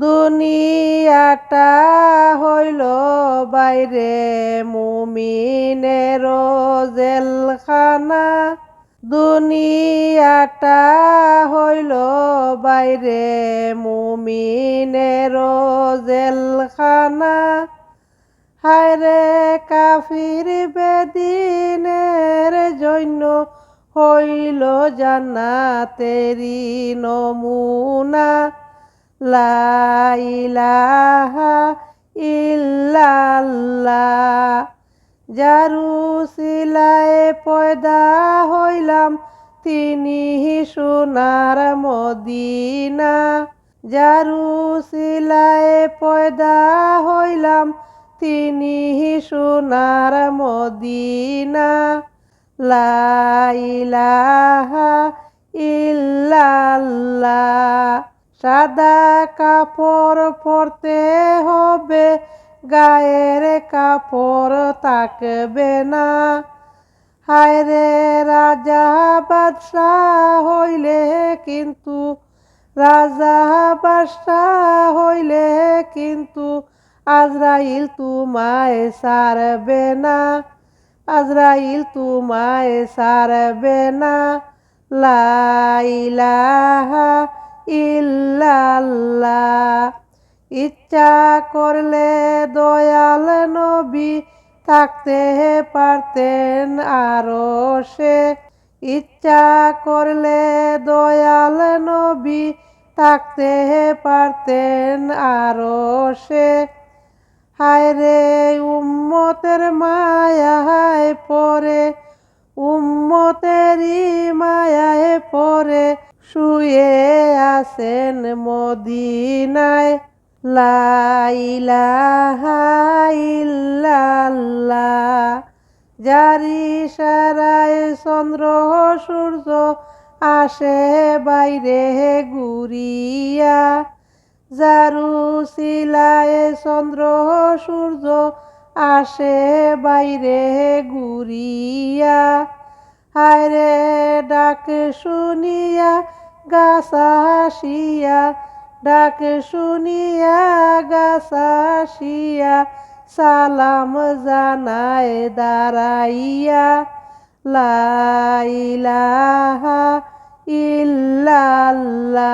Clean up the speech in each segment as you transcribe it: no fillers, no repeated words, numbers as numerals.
দুনিয়াটা হইল বাইরে মুমিনের জেলখানা। দুনিয়াটা হইল বাইরে মুমিনের জেলখানা। হায়রে কাফির বেদিনের জন্য হইল জান্নাতেরি নমুনা। লা ইলাহা ইল্লাল্লাহ। যার উসিলায় পয়দা হইলাম তিনি সোনার মদিনা। যার উসিলায় পয়দা হইলাম তিনি সোনার মদিনা। লা ইলাহা ইল্লাল্লাহ। সাদা কাপড় পরতে হবে, গায়ের কাপড় থাকবে না। হায়রে রাজা বাদশাহ হইলে কিন্তু, রাজা বাদশাহ হইলে কিন্তু আজরাইল তোমায় ছাড়বে না। আজরাইল তোমায় ছাড়বে না। লা ইলাহা ইল্লাল্লাহ। ইচ্ছা করলে দয়াল নবী থাকতে পারতেন আরশে। ইচ্ছা করলে দয়াল নবী থাকতে পারতেন আরশে। হায়রে উম্মতের মায়ায় পড়ে, উম্মতেরই মায়ায় পড়ে শুয়ে আছেন মদিনায়। লা ইলাহা ইল্লাল্লাহ। যার ইশারায় চন্দ্র সূর্য আসে বাইরে ঘুরিয়া। যার উসিলায় চন্দ্র সূর্য আসে বাইরে ঘুরিয়া। হায়রে ডাক শুনিয়া গাছ আসিয়া, ডাক শুনিয়া গাছ আসিয়া সালাম জানায় দাঁড়াইয়া। লা ইলাহা ইল্লাল্লাহ।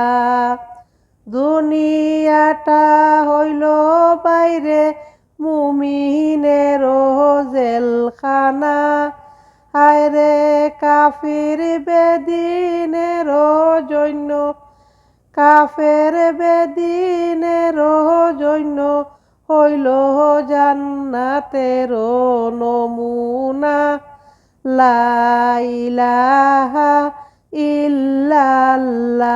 দুনিয়াটা হইল বাইরে মুমিনের জেলখানা। হায়রে কাফির বেদিনের জন্য, কাফের বেদিনের জন্য হইল জান্নাতের নমুনা। লা ইলাহা ইল্লাল্লাহ।